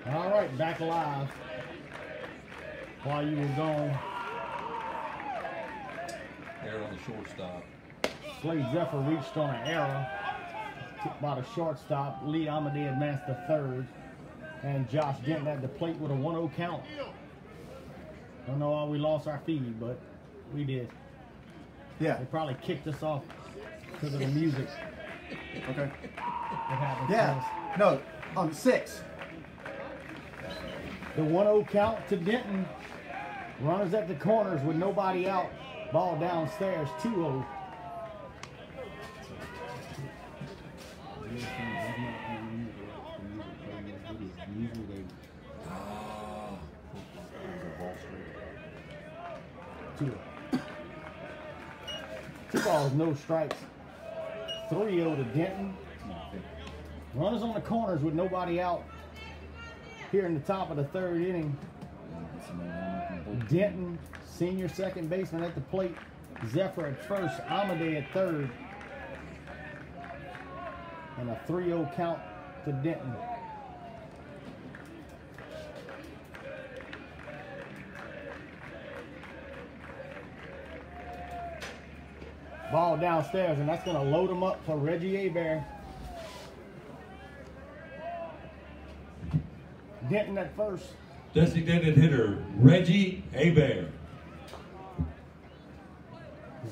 All right, back live. While you were gone, Error on the shortstop. Slade Zephyr reached on an error by the shortstop. Lee Amant advanced to third, and Josh Denton at the plate with a 1-0 count. Don't know why we lost our feed, but we did. Yeah. They probably kicked us off because of the music. Okay. It happens. Yeah. No, on 6. The 1-0 count to Denton. Runners at the corners with nobody out. Ball downstairs, 2-0. Two balls, no strikes. 3-0 to Denton. Runners on the corners with nobody out. Here in the top of the third inning. Denton, senior second baseman at the plate. Zephyr at first, Amade at third. And a 3-0 count to Denton. Ball downstairs, and that's going to load him up for Reggie Hebert. Denton at first. Designated hitter, Reggie Hebert.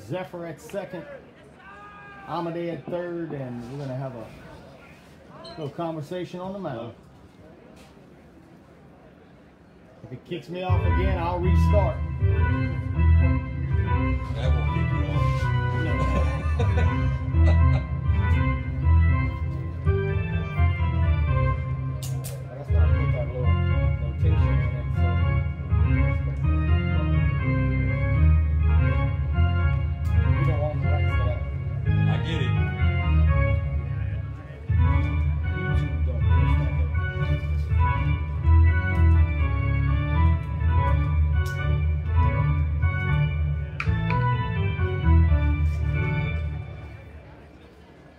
Zephyr at second. Amade at third, and we're going to have a little conversation on the mound. If it kicks me off again, I'll restart. That won't kick you off. That's why I put that little notation in it. So you don't want the rights to that. I get it. YouTube don't understand that.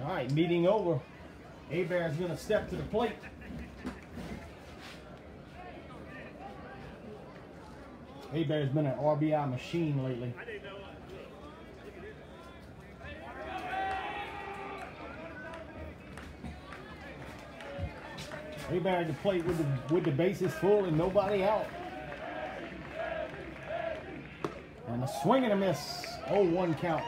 All right, meeting over. Hebert is going to step to the plate. Hebert has been an RBI machine lately. Hebert at the plate with the bases full and nobody out. And a swing and a miss. 0-1 count.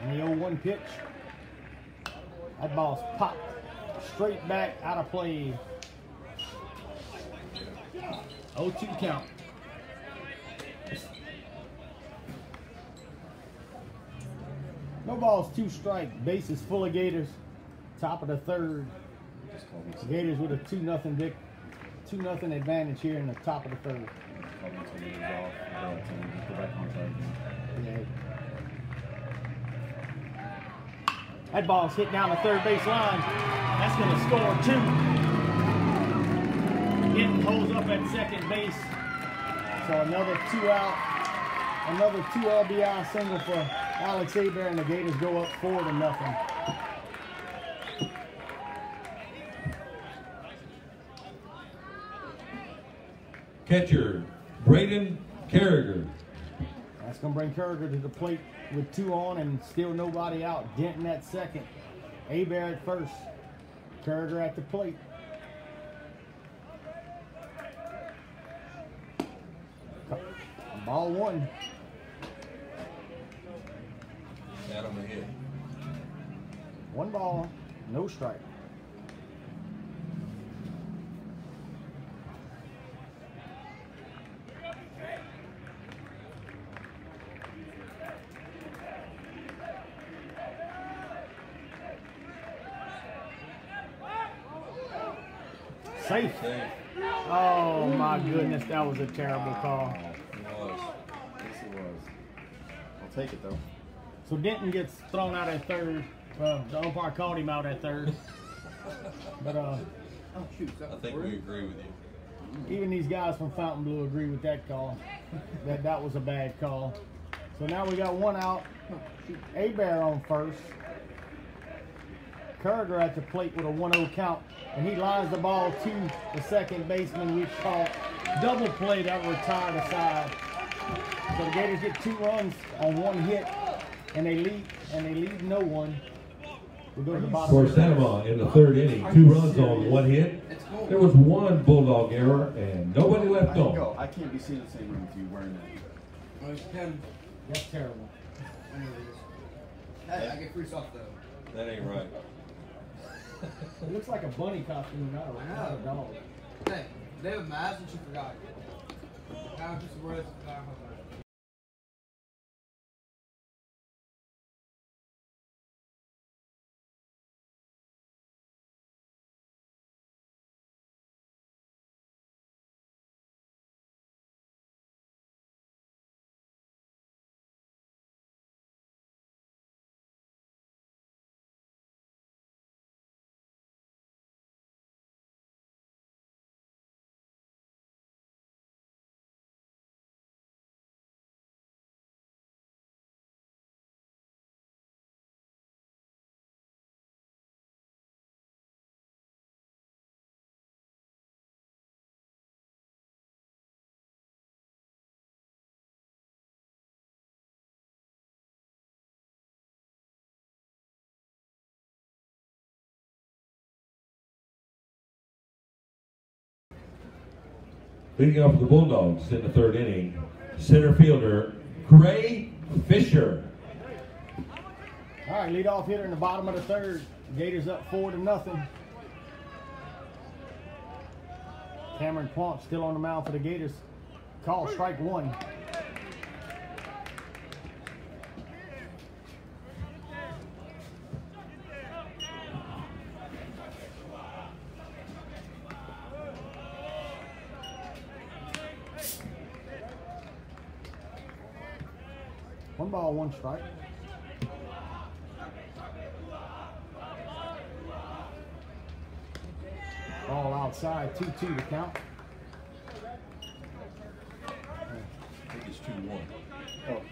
And the 0-1 pitch. That ball's popped straight back out of play. 0-2 count. No balls, 2 strikes. Bases full of Gators. Top of the third. Gators with a 2-0 advantage here in the top of the third. Yeah. That ball's hit down the third base line. That's going to score 2. Denton holds up at second base. So another 2 out. Another 2 RBI single for Alex Hebert, and the Gators go up 4-0. Catcher, Braden Carragher. That's going to bring Carragher to the plate with 2 on and still nobody out. Denton at second. Hebert at first. Carragher at the plate. Ball 1. Adam a hit. 1 ball, no strike. Safe. Oh my goodness, that was a terrible call. It was. Yes, it was. I'll take it though. So Denton gets thrown out at third. Well, the umpire called him out at third. But Oh shoot! I think we agree with you. Even these guys from Fontainebleau agree with that call. That was a bad call. So now we got one out. Abear on first. Kerger at the plate with a 1-0 count. And he lines the ball to the second baseman. We've called double play that retired aside. So the Gators get 2 runs on 1 hit, and they lead no one. We go to the bottom. For Amant in the 3rd inning, 2 runs on 1 hit. There was 1 Bulldog error and nobody left on. I can't be seen in the same room with you wearing that. That's terrible. Hey, I get free stuff though. That ain't right. It looks like a bunny costume, not a dog. Hey, they have a mask and she forgot. Now just the words. Leading off for the Bulldogs in the 3rd inning, center fielder Gray Fisher. All right, leadoff hitter in the bottom of the 3rd. Gators up 4-0. Cameron Plump still on the mound for the Gators. Call strike 1. One ball, 1 strike. Ball outside, 2-2 to count. I think it's 2-1. Oh.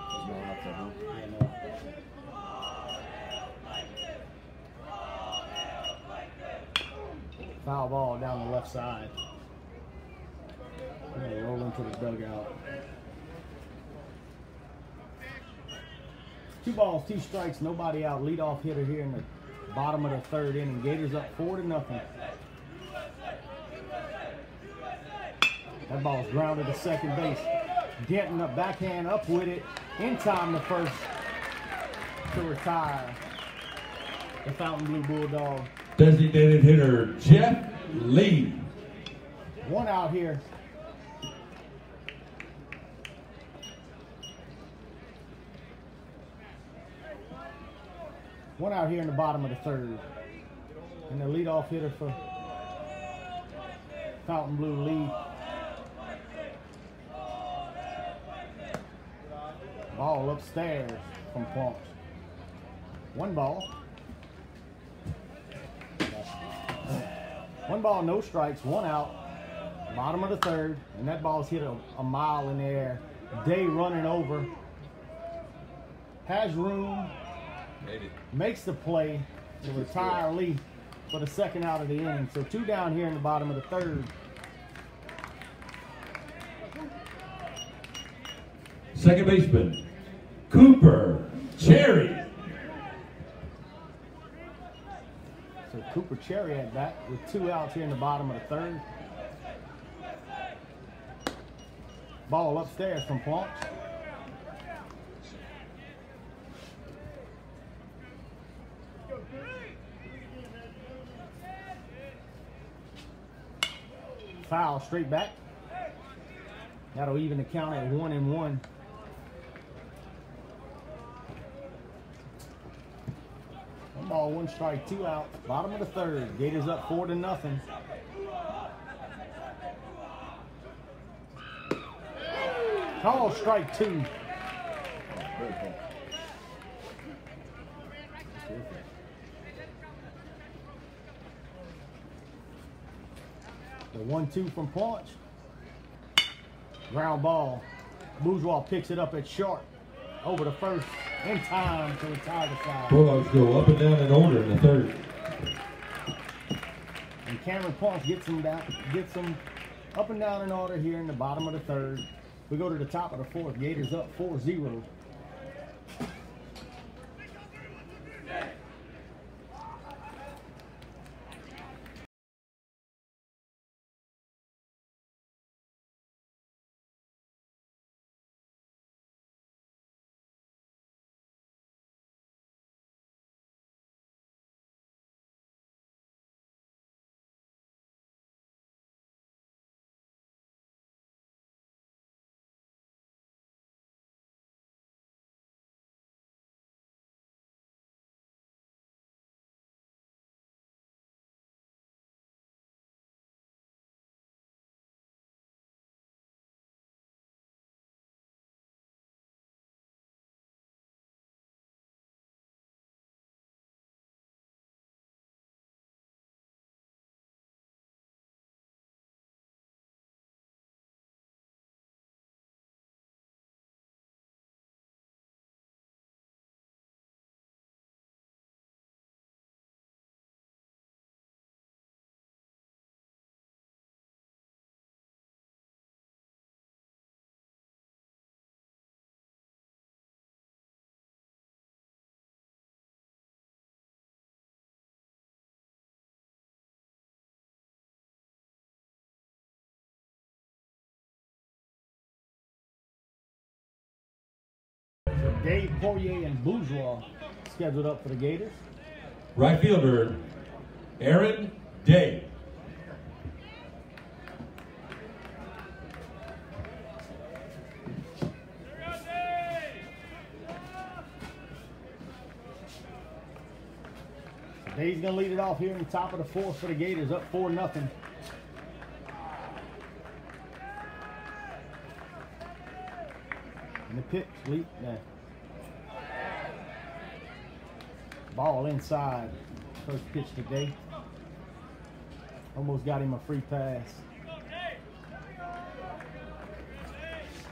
There's no out there, huh? Foul ball down the left side. I'm gonna roll into the dugout. 2 balls, 2 strikes, nobody out. Leadoff hitter here in the bottom of the 3rd inning. Gators up 4-0. That ball's grounded to second base. Denton up, backhand up with it. In time, the first to retire the Fontainebleau Bulldog. Designated hitter Jeff Lee. 1 out here. One out here in the bottom of the 3rd. And the leadoff hitter for Fontainebleau lead. Ball upstairs from Plump. 1 ball. 1 ball, no strikes, 1 out. Bottom of the 3rd. And that ball's hit a mile in the air. Day running over. Has room. Makes the play to retire Lee for the 2nd out of the inning. So 2 down here in the bottom of the 3rd. Second baseman Cooper Cherry. So Cooper Cherry at bat with 2 outs here in the bottom of the 3rd. Ball upstairs from Plump. Foul straight back. That'll even the count at 1-1. One ball, 1 strike, 2 out. Bottom of the 3rd. Gators up 4-0. Call strike 2. The 1-2 from Punch. Ground ball. Bourgeois picks it up at short. Over the first. In time to retire the side. Bulldogs go up and down in order in the third. And Cameron Punch gets them up and down in order here in the bottom of the third. We go to the top of the fourth. Gators up 4-0. Dave Poirier and Bourgeois scheduled up for the Gators. Right fielder, Aaron Day. Day's going to lead it off here in the top of the fourth for the Gators, up 4-0. And the pitch, leap, ball inside. First pitch today. Almost got him a free pass.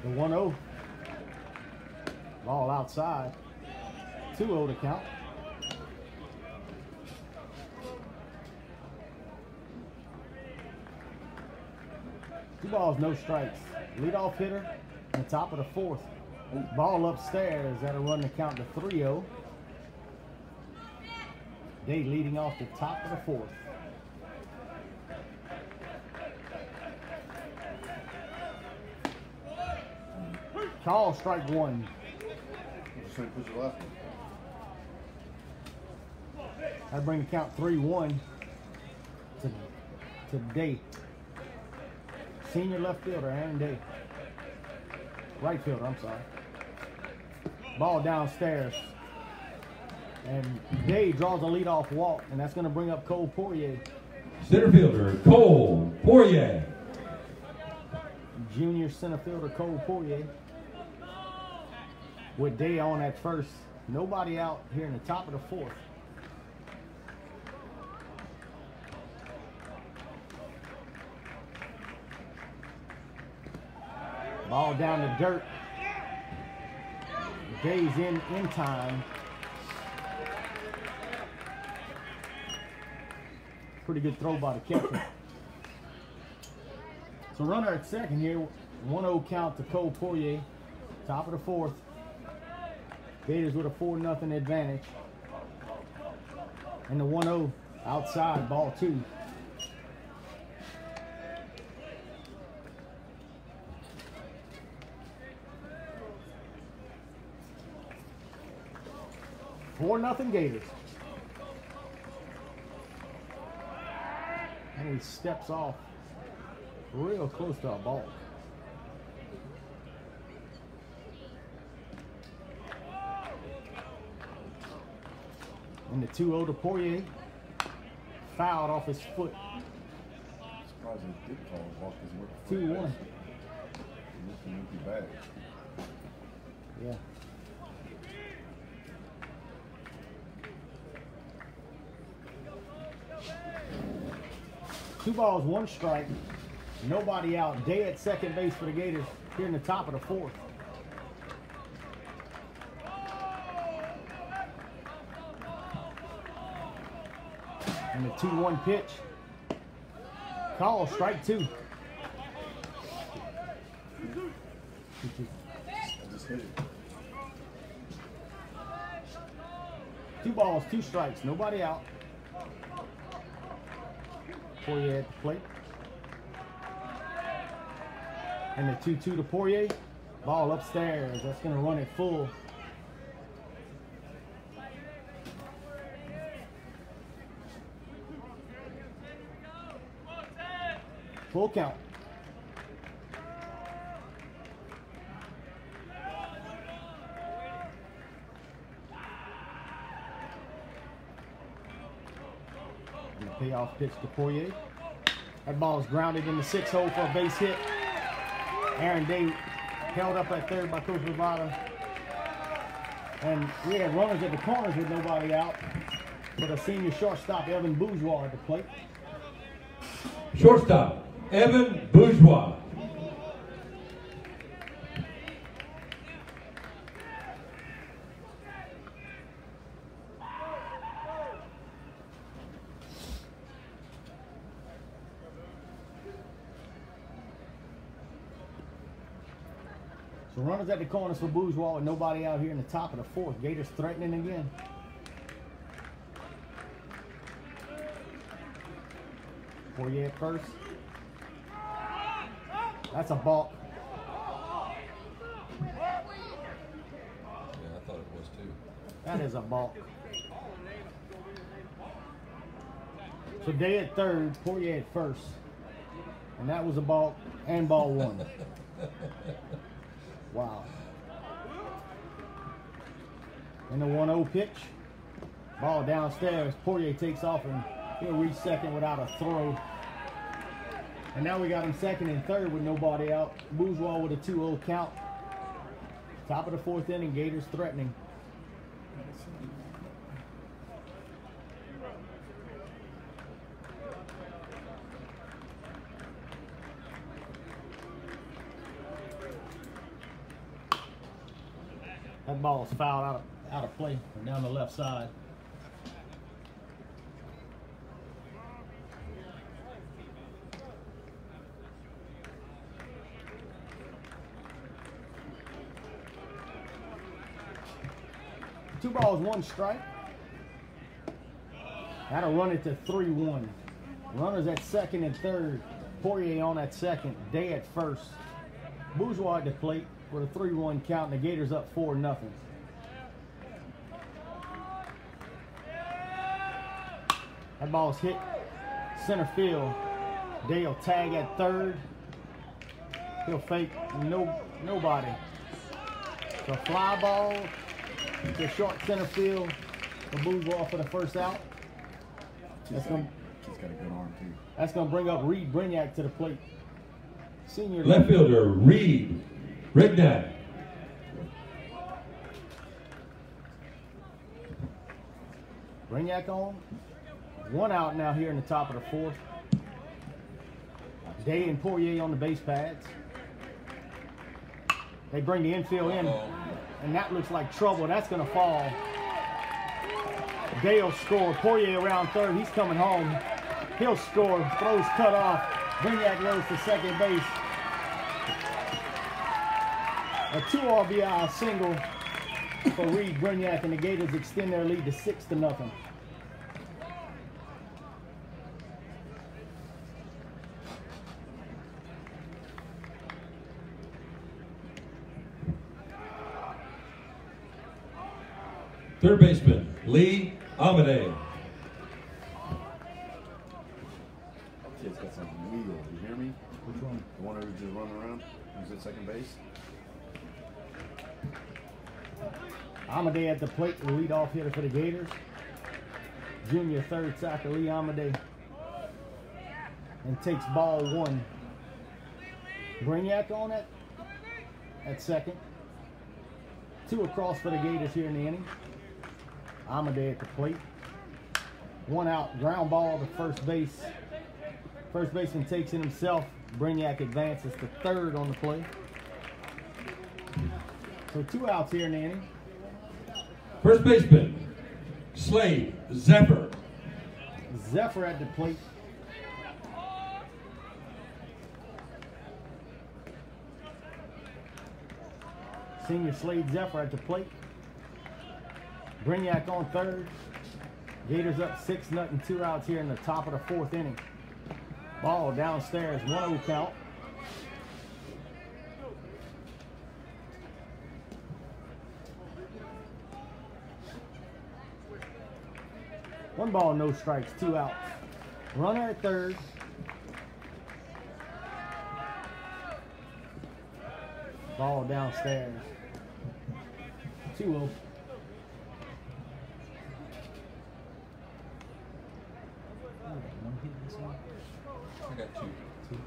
The 1-0. Ball outside. 2-0 to count. Two balls, no strikes. Leadoff hitter on the top of the fourth. Ball upstairs. That'll run the count to 3-0. Day leading off the top of the fourth. Call strike one. That'll bring the count 3-1 to Day. Senior left fielder, Aaron Day. Right fielder, I'm sorry. Ball downstairs. And Day draws a leadoff walk, and that's going to bring up Cole Poirier. Center fielder, Cole Poirier. Junior center fielder, Cole Poirier. With Day on at first. Nobody out here in the top of the fourth. Ball down the dirt. Day's in time. Pretty good throw by the catcher. So runner at second here. 1-0 count to Cole Poirier. Top of the fourth. Gators with a 4-0 advantage. And the 1-0 outside, ball two. $4-0 Gators. And he steps off real close to a ball. And the 2-0 to Poirier. Fouled off his foot. Surprised they did call a walk because he 2-1. looked an empty bag. Yeah. 2 balls, 1 strike. Nobody out. Day at second base for the Gators here in the top of the 4th. And the 2-1 pitch. Call, strike 2. I just hit it. 2 balls, 2 strikes, nobody out. Poirier at the plate. And the 2-2 to Poirier. Ball upstairs. That's going to run it full. Full count. And the payoff pitch to Poirier. That ball is grounded in the 6th hole for a base hit. Aaron Day held up at third by Coach Bravada. And we had runners at the corners with nobody out. But a senior shortstop, Evan Bourgeois, at the plate. Shortstop, Evan Bourgeois. So runners at the corners for Bourgeois with nobody out here in the top of the 4th. Gators threatening again. Poirier at first. That's a balk. Yeah, I thought it was too. That is a balk. So Day at third, Poirier at first. And that was a balk and ball 1. Wow. And the 1-0 pitch. Ball downstairs. Poirier takes off and he'll reach second without a throw. And now we got him second and third with nobody out. Bourgeois with a 2-0 count. Top of the 4th inning, Gators threatening. That ball is fouled out of play down the left side. Two balls, 1 strike. That'll run it to 3-1. Runners at second and third. Poirier on at second. Day at first. Bourgeois at the plate with a 3-1 count, and the Gators up 4-0. That ball's hit center field. Day will tag at third. He'll fake nobody. So fly ball to short center field for Bourgeois for the first out. He's got a good arm too. That's going to bring up Reed Brignac to the plate. Senior Left fielder, Reed Brignac. Brignac on. 1 out now here in the top of the 4th. Day and Poirier on the base pads. They bring the infield in, and that looks like trouble. That's going to fall. Dale score. Poirier around third. He's coming home. He'll score. Throws cut off. Brignac goes to second base. A 2 RBI single for Reed Brignac, and the Gators extend their lead to 6-0. Third baseman, Lee Amadei. Kid's got some wheel. You hear me? Which one? The one who just running around? Who's at second base? Amadei at the plate, the leadoff hitter for the Gators. Junior third sacker Lee Amadei. And takes ball 1. Brignac on it at second. 2 across for the Gators here in the inning. Amadei at the plate. 1 out, ground ball to first base. First baseman takes it himself. Brignac advances to third on the play. So 2 outs here in the inning. First baseman, Slade Zephyr. Zephyr at the plate. Senior Slade Zephyr at the plate. Brignac on third. Gators up 6-0, 2 outs here in the top of the 4th inning. Ball downstairs, 1-0 count. One ball, no strikes, 2 outs. Runner at third. Ball downstairs. 2-0. I got 2.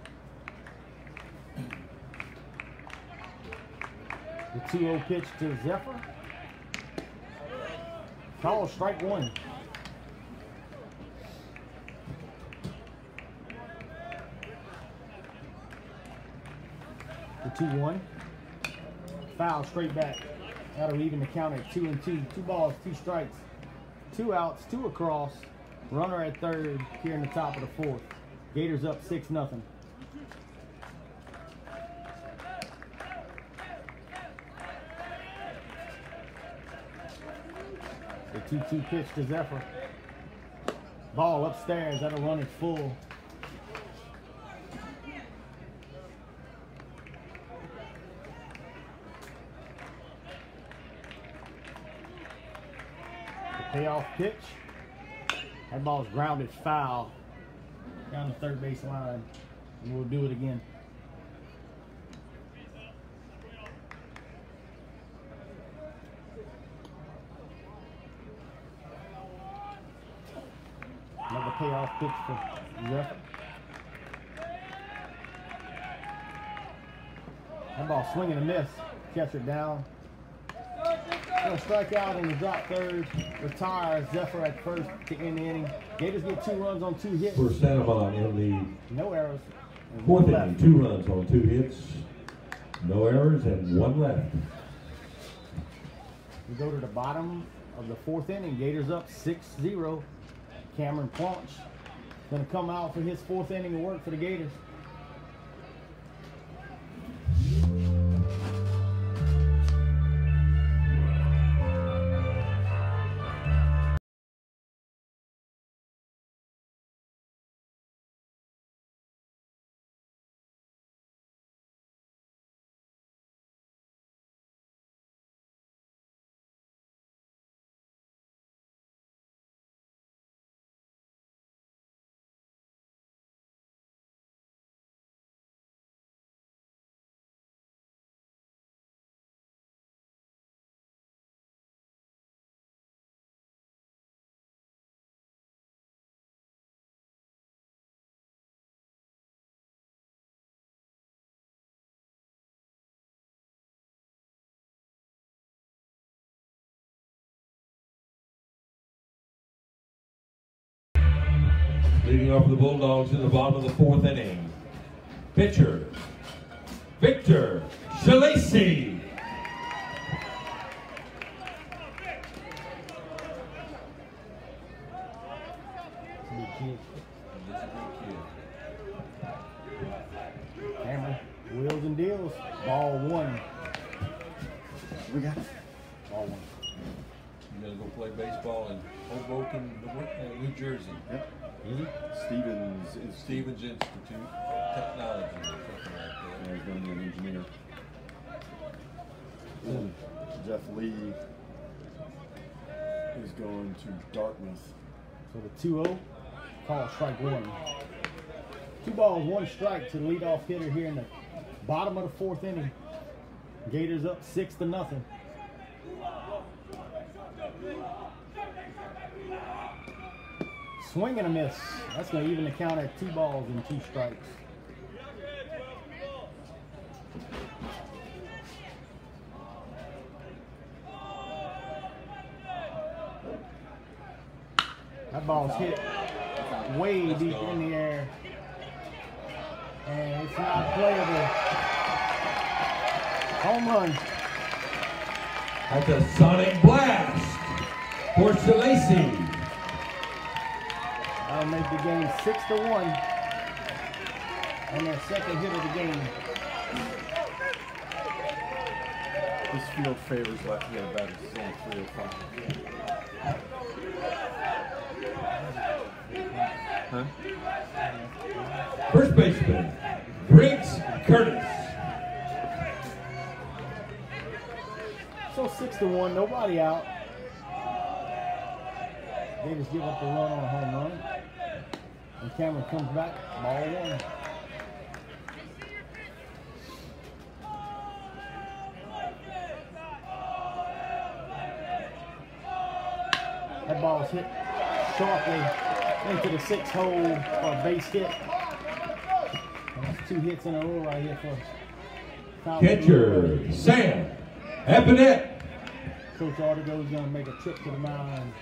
The 2-0 pitch to Zephyr. Call strike 1. The 2-1. Foul straight back. That'll even the count at 2-2. 2 balls, 2 strikes. 2 outs, 2 across. Runner at third here in the top of the 4th. Gators up 6-0. The 2-2 pitch to Zephyr. Ball upstairs. That'll run it full. The payoff pitch. That ball's grounded foul down the third base line. And we'll do it again. Another payoff pitch for Zephyr. That ball swinging and miss. Catcher down. Gonna strike out on the drop third. Retires Zephyr at first to end the inning. Gators get 2 runs on 2 hits. For Amant in the No errors. And 4th 1 left. inning, 2 runs on 2 hits, no errors, and 1 left. We go to the bottom of the 4th inning. Gators up 6-0. Cameron Planch gonna come out for his 4th inning of work for the Gators. Leading off for the Bulldogs in the bottom of the 4th inning. Pitcher, Victor Shalacy. Hammer, wheels and deals. Ball 1. We got Ball 1. You're going to go play baseball in Hoboken, New Jersey. Yep. Easy. Stevens Institute of Technology or something like that. Yeah, he's going to be an engineer. And Jeff Lee is going to Dartmouth. So the 2-0, call strike 1. 2 balls, 1 strike to the leadoff hitter here in the bottom of the 4th inning. Gators up 6-0. Swing and a miss. That's going to even the count at 2 balls and 2 strikes. That ball's hit way deep in the air. It's not playable. Home run. That's a sonic blast for Shalacy. That'll make the game 6-1. And their second hit of the game. This field favors left-handed batters. It's only 305. Huh? First baseman, Briggs Curtis. So 6-1, nobody out. They just give up the run on a home run. And Cameron comes back, ball one. That ball's hit sharply into the 6 hole for a base hit. And that's 2 hits in a row right here for Catcher, Sam Epinette. Coach Artigo's going to make a trip to the mound and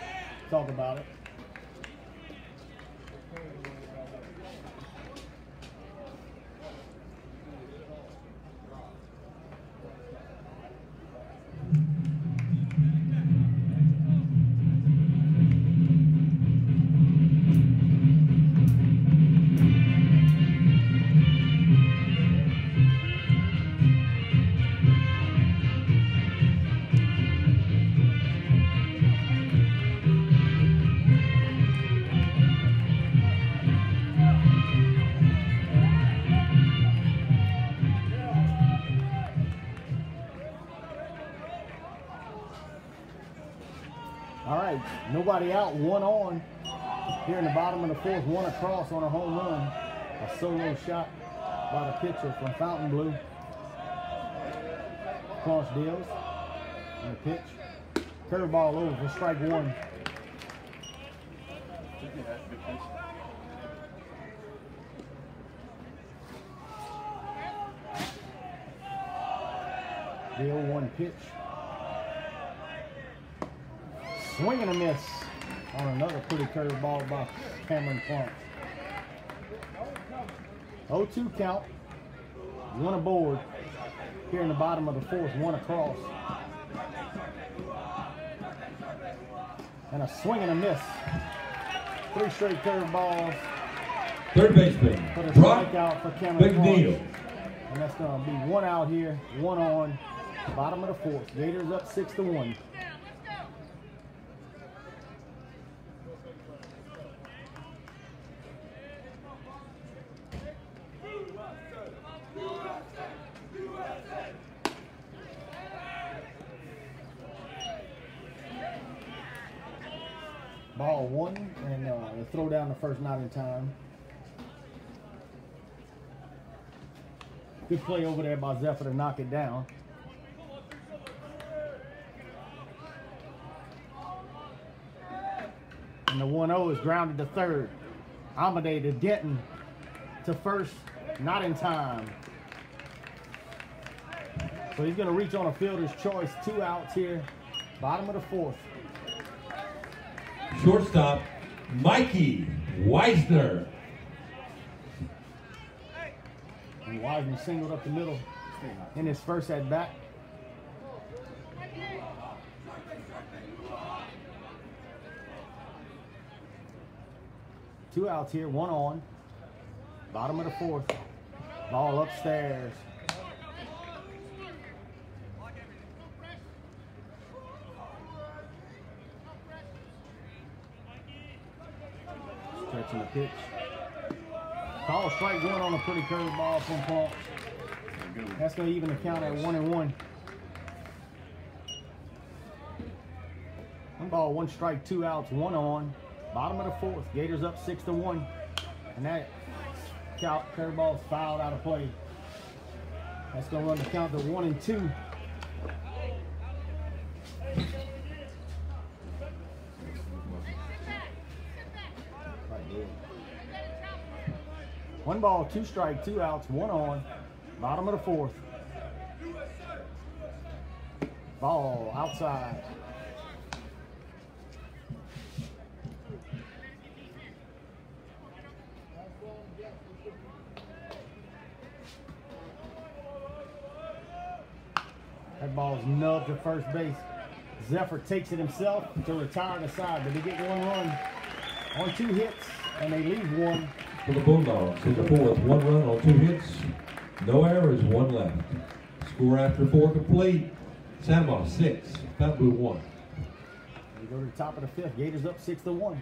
talk about it. All right, nobody out, 1 on. Here in the bottom of the 4th, 1 across on a home run. A solo shot by the pitcher from Fontainebleau. Cross deals. And the pitch. Curveball over for strike 1. The 0-1 pitch. Swing and a miss on another pretty curveball by Cameron Plump. 0-2 count. 1 aboard. Here in the bottom of the 4th, 1 across. And a swing and a miss. 3 straight curveballs. Third baseman, Put a Brock strikeout for Cameron McNeil. Plump. And that's going to be 1 out here, 1 on. Bottom of the 4th. Gators up 6-1. Ball 1, and the throw down the first, not in time. Good play over there by Zephyr to knock it down. And the 1-0 is grounded to third. Amade to Denton to first, not in time. So he's going to reach on a fielder's choice. 2 outs here, bottom of the 4th. Shortstop, Mikey Weisner. And Wiseman singled up the middle in his first at bat. Two outs here, 1 on. Bottom of the 4th. Ball upstairs. Stretching the pitch. Call strike 1 on a pretty curveball from Paul. That's going to even the count at 1-1. 1 ball, 1 strike, 2 outs, 1 on. Bottom of the 4th. Gators up 6-1. And that curveball is fouled out of play. That's going to run the count to 1-2. One ball, 2 strike, 2 outs, 1 on. Bottom of the 4th. Ball outside. That ball's nubbed to first base. Zephyr takes it himself to retire the side, but they get one run on 2 hits, and they leave one. For the Bulldogs in the fourth, 1 run on 2 hits, no errors, 1 left. Score after 4 complete. Santa 6, Fontainebleau 1. We go to the top of the 5th. Gators up 6-1.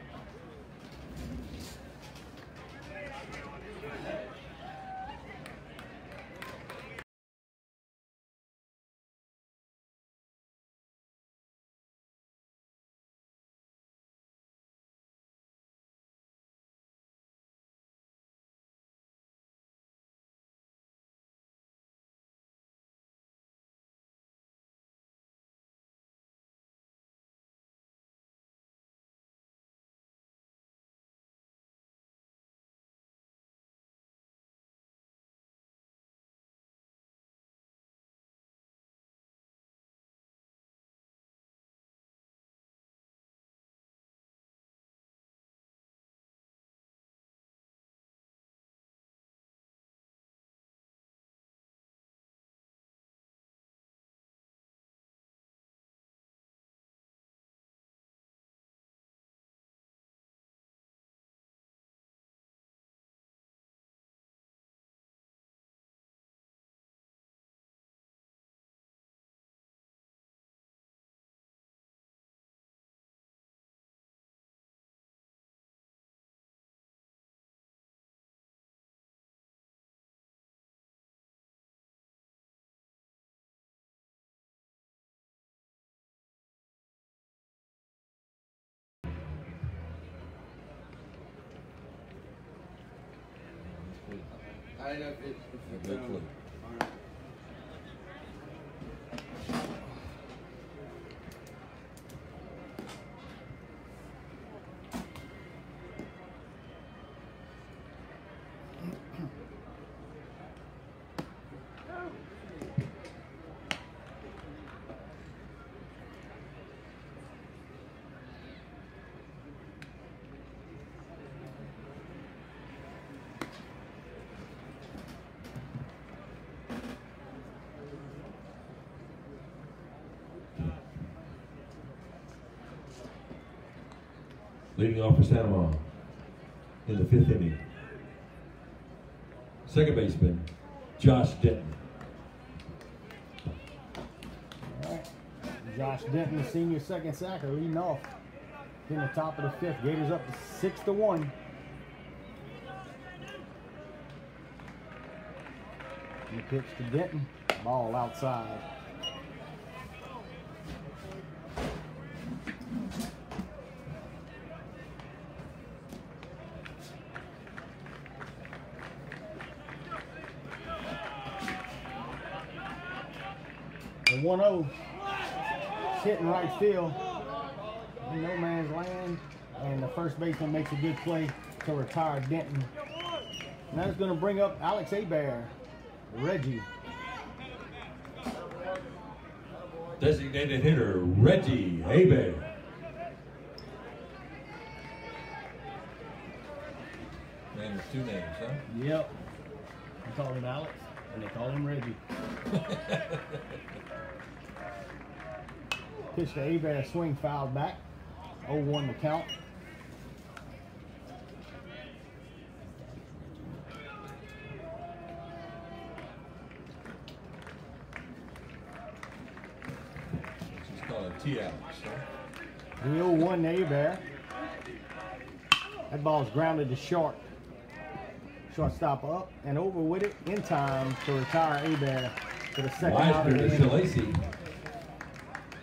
I don't know if it's Good flip. Leading off for Santa Maria in the 5th inning. Second baseman, Josh Denton. All right. Josh Denton, the senior second sacker, leading off in the top of the 5th. Gators up to 6-1. The pitch to Denton. Ball outside. The 1-0 hit in right field. In no man's land. And the first baseman makes a good play to retire Denton. And that's going to bring up Alex Hebert, Reggie. Designated hitter, Reggie Hebert. Man with 2 names, huh? Yep. They call him Alex, and they call him Reggie. Pitch to Hebert, swing fouled back. 0-1 to count. She's called a T-Alex, huh? The 0-1 to Hebert. That ball's grounded to short. Shortstop up and over with it in time to retire Hebert to the second out of the Weister to inning. Shalacy.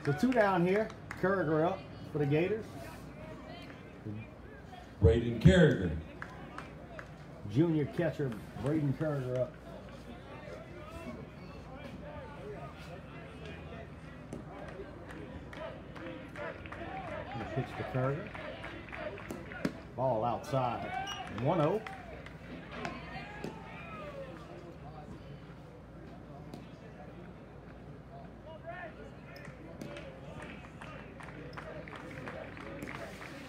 So 2 down here. Kerriger up for the Gators. Braden Carriger. Junior catcher Braden Kerriger up. The pitch to Kerriger. Ball outside. 1-0.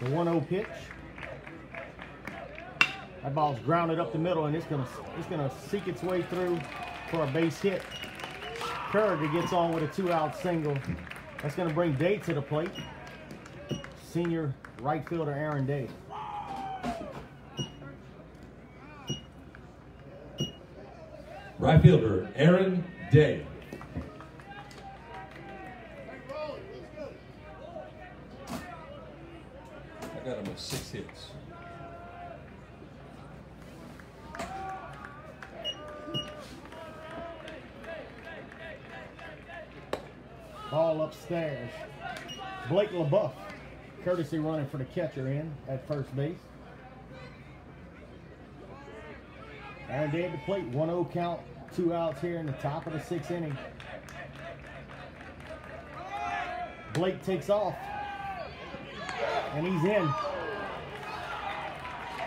The 1-0 pitch. That ball's grounded up the middle, and it's gonna seek its way through for a base hit. Kerrigan gets on with a 2-out single. That's going to bring Day to the plate. Senior right fielder Aaron Day. Right fielder Aaron Day. I got him with 6 hits. Ball upstairs. Blake LaBeouf, courtesy running for the catcher in at first base. Aaron Day at the plate, 1-0 count, 2 outs here in the top of the 6th inning. Blake takes off, and he's in.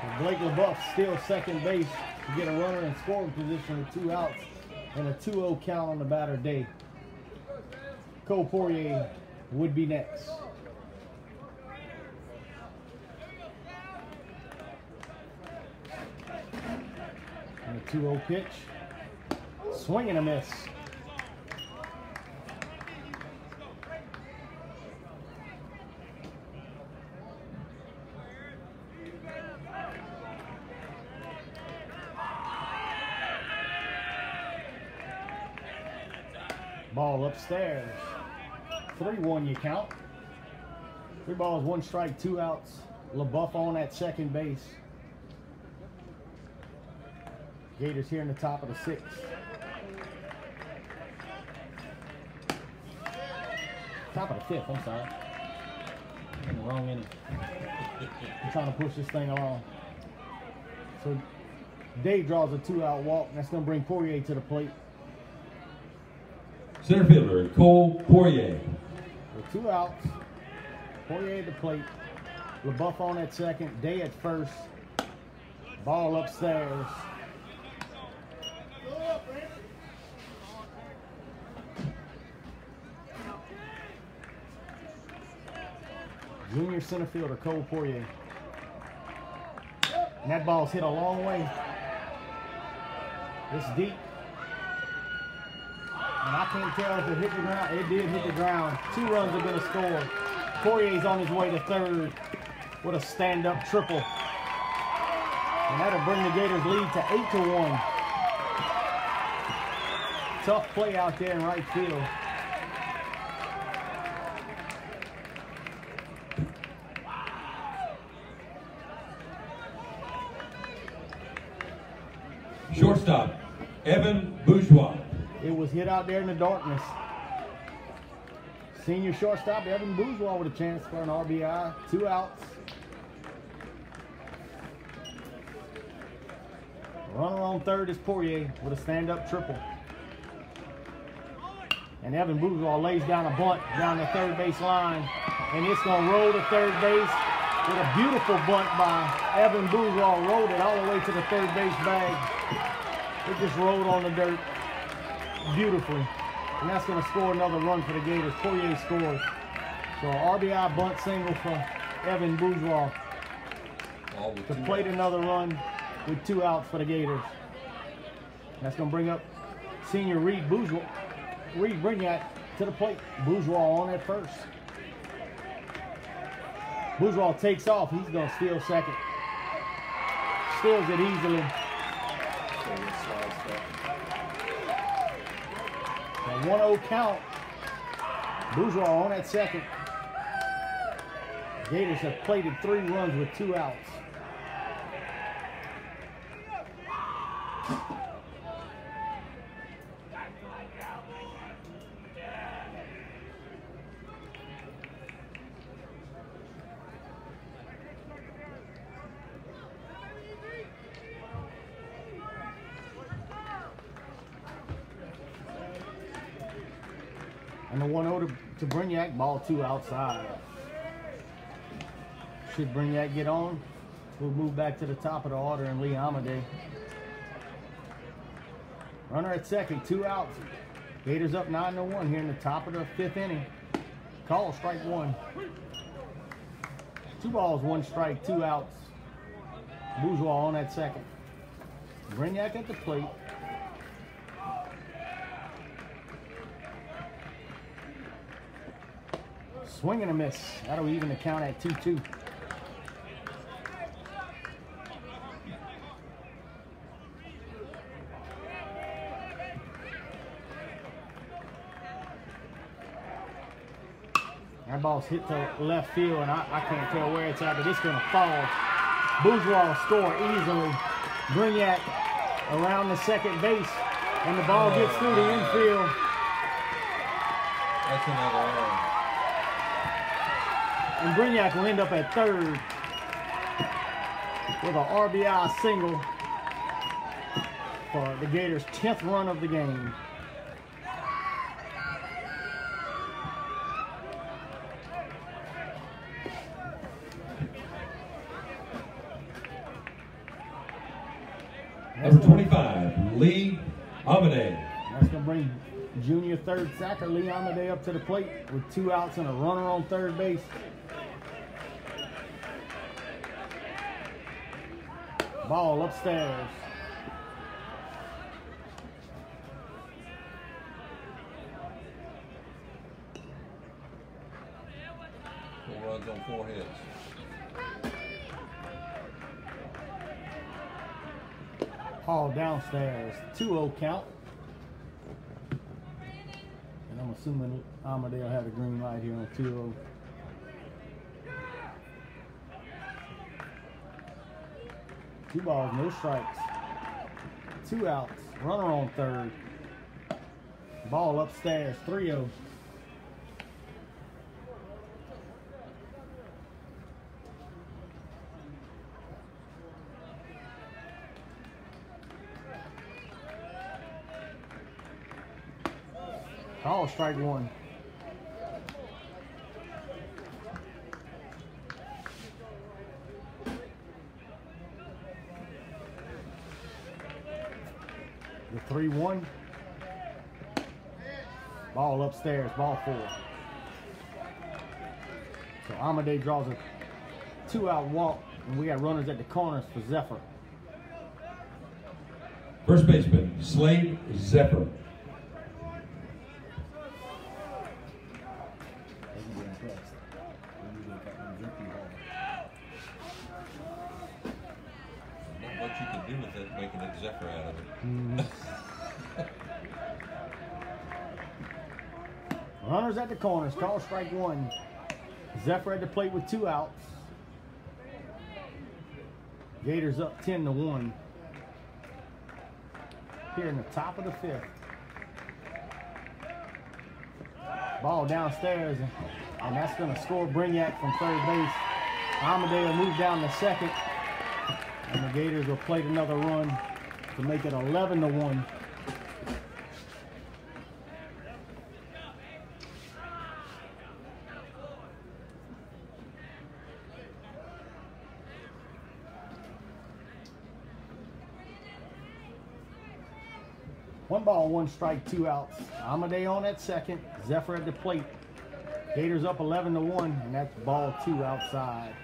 And Blake LaBeouf still second base to get a runner in scoring position with 2 outs and a 2-0 count on the batter Day. Cole Poirier would be next. And a 2-0 pitch. Swing and a miss. Ball upstairs. 3-1 you count. 3 balls, 1 strike, 2 outs. LaBeouf on at second base. Gators here in the top of the 6th. Top of the 5th, I'm sorry. In the wrong inning. I'm trying to push this thing along. So Dave draws a 2-out walk, and that's going to bring Poirier to the plate. Center fielder Cole Poirier. With 2 outs, Poirier at the plate. LaBeouf on at second, Day at first. Ball upstairs. Junior center fielder Cole Poirier. And that ball's hit a long way. It's deep. And I can't tell if it hit the ground. It did hit the ground. 2 runs are going to score. Poirier's on his way to third with a stand-up triple. And that'll bring the Gators lead to 8-1. Tough play out there in right field. Shortstop Evan Bourgeois. It was hit out there in the darkness. Senior shortstop Evan Bourgeois with a chance for an RBI. 2 outs. Runner on third is Poirier with a stand-up triple. And Evan Bourgeois lays down a bunt down the third base line. And it's going to roll to third base with a beautiful bunt by Evan Bourgeois. Rolled it all the way to the third base bag. It just rolled on the dirt beautifully. And that's going to score another run for the Gators. Poirier scores. So RBI bunt single for Evan Bourgeois to plate another run with 2 outs for the Gators. That's going to bring up senior Reed Brignac to the plate. Bourgeois on at first. Bourgeois takes off. He's going to steal second. Steals it easily. A 1-0 count. Bourgeois on at second. Gators have plated 3 runs with 2 outs. And the 1-0 to Brignac, ball 2 outside. Should Brignac get on, we'll move back to the top of the order and Lee Amadei. Runner at second, 2 outs. Gators up 9-1 here in the top of the 5th inning. Call, strike 1. 2 balls, 1 strike, 2 outs. Bourgeois on at second. Brignac at the plate. Swing and a miss. That'll even the count at 2-2. That ball's hit to left field, and I can't tell where it's at, but it's going to fall. Bourgeois will score easily. Brignac around the second base, and the ball gets through the infield. That's another error. And Brignac will end up at third with an RBI single for the Gators' 10th run of the game. Number 25, Lee Amade. That's going to bring junior third sacker Lee Amade up to the plate with 2 outs and a runner on third base. Ball upstairs. Four runs on 4 hits. Hall downstairs. 2-0 count. And I'm assuming Amadeo had a green light here on 2-0. Two balls, no strikes. 2 outs. Runner on third. Ball upstairs. 3-0. Call strike 1. The 3-1. Ball upstairs, ball 4. So Amade draws a 2-out walk, and we got runners at the corners for Zephyr. First baseman, Slade Zephyr. Not much you can do with it, making a Zephyr out of it. Runners at the corners, call strike 1. Zephyr at the plate with 2 outs. Gators up 10-1. Here in the top of the 5th. Ball downstairs, and that's going to score Brignac from third base. Amade will move down to second, and the Gators will plate another run to make it 11-1. One ball, 1 strike, 2 outs. Amade on at second. Zephyr at the plate. Gators up 11-1, and that's ball 2 outside.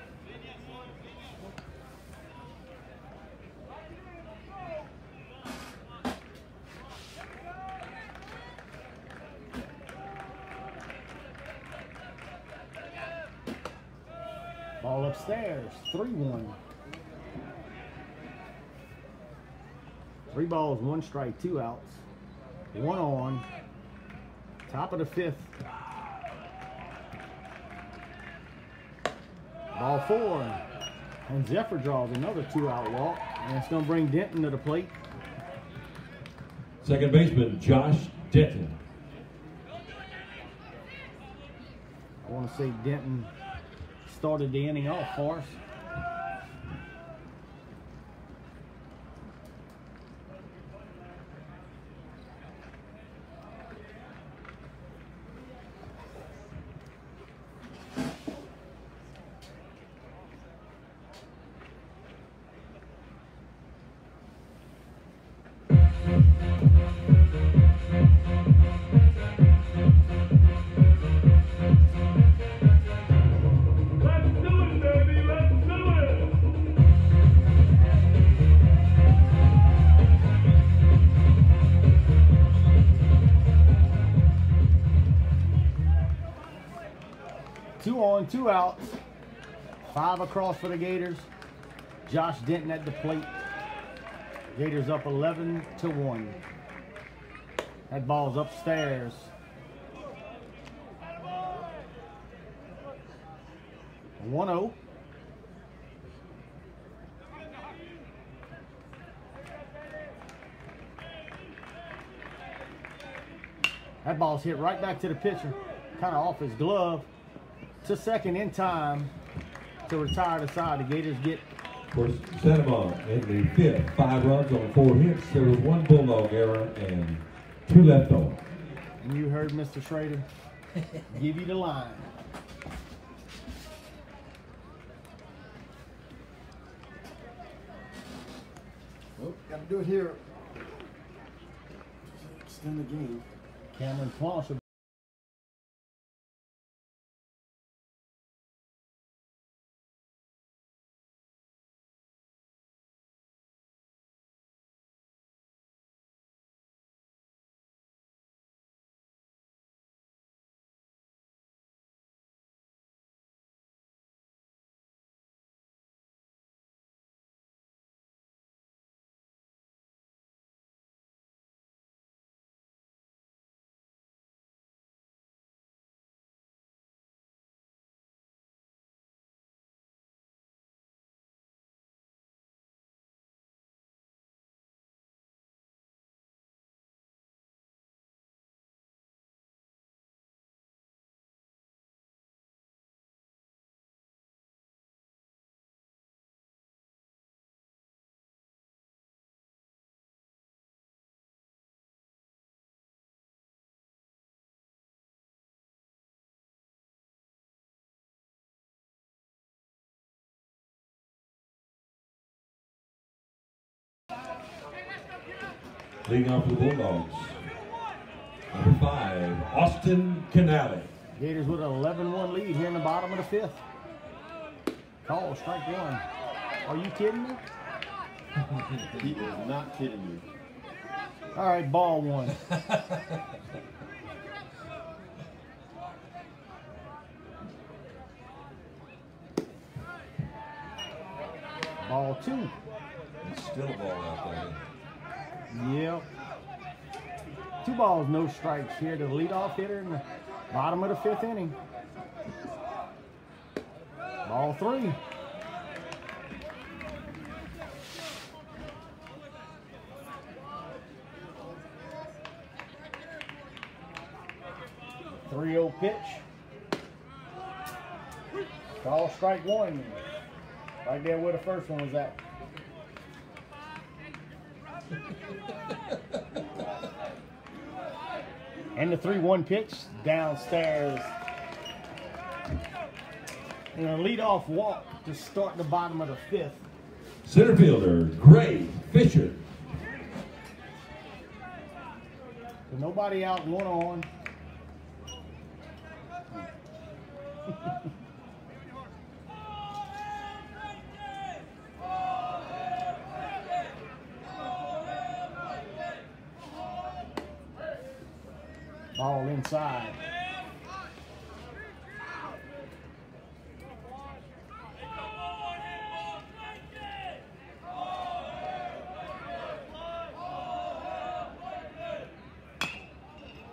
Ball upstairs, 3-1. 3 balls, 1 strike, 2 outs. 1 on. Top of the 5th. Ball 4. And Zephyr draws another 2-out walk. And it's going to bring Denton to the plate. Second baseman, Josh Denton. I want to say Denton started the inning off for us. Let's do it, baby. Let's 2 on, 2 out. 5 across for the Gators. Josh Denton at the plate. Gators up 11-1. That ball's upstairs. A 1-0. That ball's hit right back to the pitcher, kind of off his glove. To second in time to retire the side. The Gators get. Of course, Amant in the 5th, 5 runs on 4 hits. There was 1 bulldog error and 2 left on. And you heard Mr. Schrader give you the line. Oh, got to do it here. Extend the game. Cameron Planche. Leading off for the Bulldogs. Number 5, Austin Canale. Gators with an 11-1 lead here in the bottom of the 5th. Call, strike 1. Are you kidding me? He is not kidding you. All right, ball 1. Ball 2. It's still a ball out there. Yep. 2 balls, no strikes here to the leadoff hitter in the bottom of the 5th inning. Ball 3. The 3-0 pitch. Call, strike 1. Right there where the first one was at. And the 3-1 pitch downstairs. And a leadoff walk to start the bottom of the 5th. Center fielder, Gray Fisher. So nobody out, 1 on. Ball inside.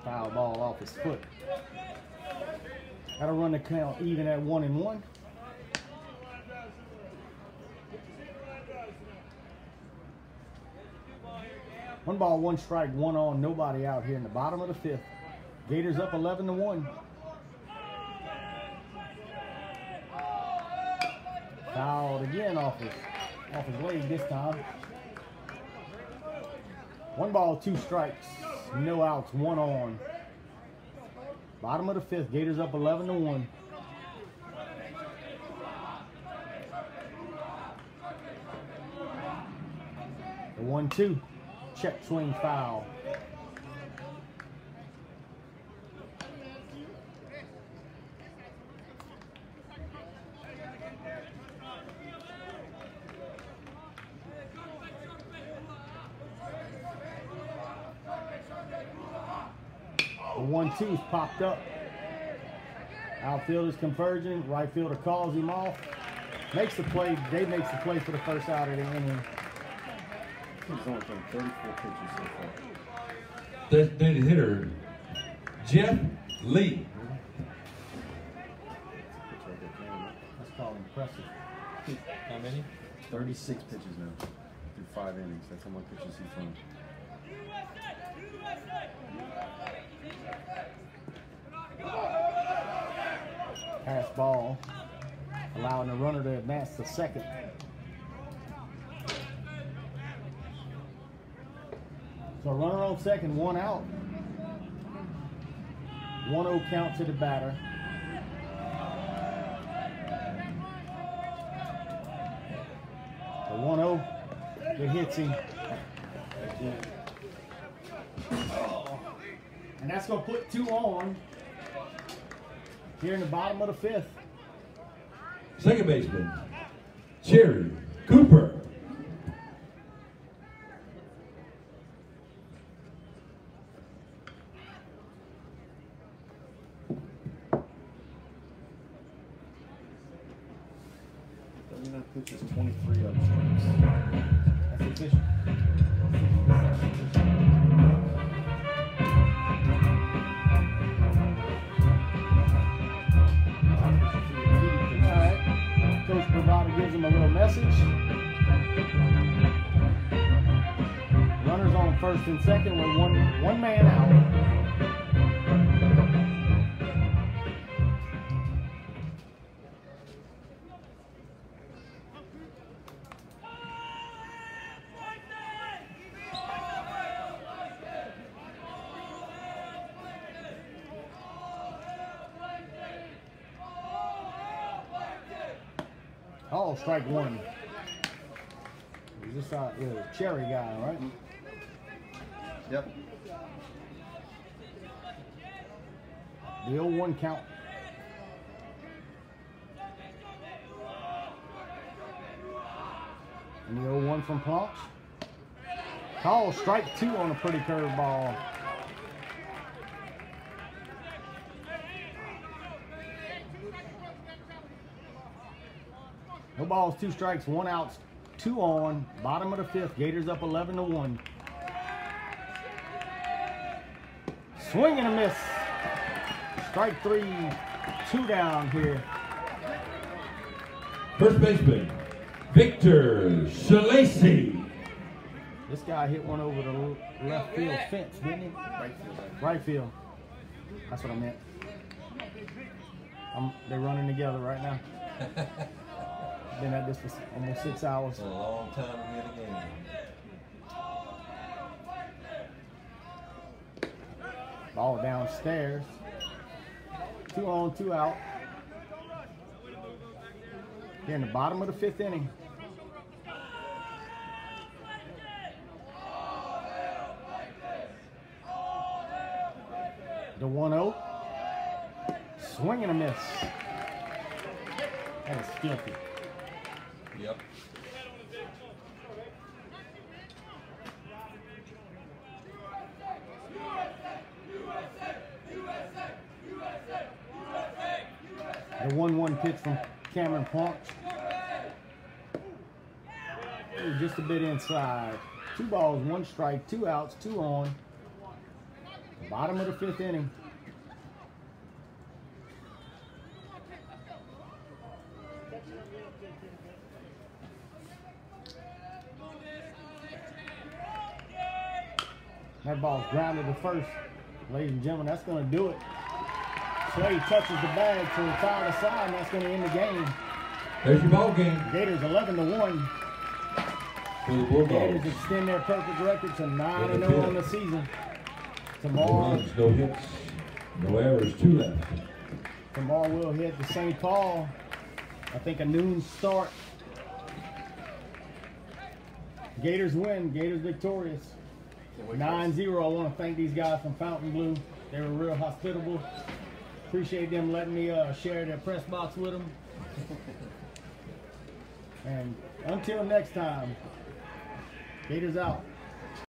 Foul ball off his foot. That'll run the count even at 1-1. One ball, 1 strike, 1 on, nobody out here in the bottom of the 5th. Gators up 11-1. Fouled again off his leg this time. 1 ball, 2 strikes, no outs, 1 on. Bottom of the 5th, Gators up 11-1. The 1-2, check swing foul. The 1-2's popped up. Outfield is converging. Right fielder calls him off. Makes the play. Dave makes the play for the first out of the inning. He's only thrown 34 pitches so far. Designated hitter, Jeff Lee. That's called impressive. How many? 36 pitches now through 5 innings. That's how many pitches he's thrown. Pass ball, allowing the runner to advance to second. So runner on second, 1 out. 1-0 count to the batter. The 1-0, it hits him. And that's going to put 2 on here in the bottom of the 5th. Second baseman, Cherry Cooper. Pitches 23 up strikes. That's efficient. Alright. Coach Bravado gives him a little message. Runners on first and second with one man out. Oh, strike 1. Is this the Cherry guy, right? Yep. The 0-1 count. And the 0-1 from Planche. Call strike 2 on a pretty curved ball. No balls, 2 strikes, 1 out, 2 on. Bottom of the 5th. Gators up 11-1. Swing and a miss. Strike 3, 2 down here. First baseman, Victor Shalacy. This guy hit one over the left field fence, didn't he? Right field. Right field. That's what I meant. They're running together right now. Been at this for almost 6 hours. It's a long time to win a game. Ball downstairs. 2 on, 2 out. Here in the bottom of the 5th inning. The 1-0. Swing and a miss. That is filthy. Yep. The 1-1 pitch from Cameron Planche. Just a bit inside. 2 balls, 1 strike, 2 outs, 2 on. Bottom of the 5th inning. That ball's grounded to first. Ladies and gentlemen, that's going to do it. Slade touches the bag to retire the side, and that's going to end the game. There's your ball game. Gators 11-1. For the Bulldogs. Gators extend their perfect record to 9-0 on the season. No Tomorrow, runs, no hits, no errors, 2 left. tomorrow we'll head to St. Paul. I think a noon start. Gators win. Gators victorious. 9-0. I want to thank these guys from Fontainebleau. They were real hospitable. Appreciate them letting me share their press box with them. And until next time, Gators out.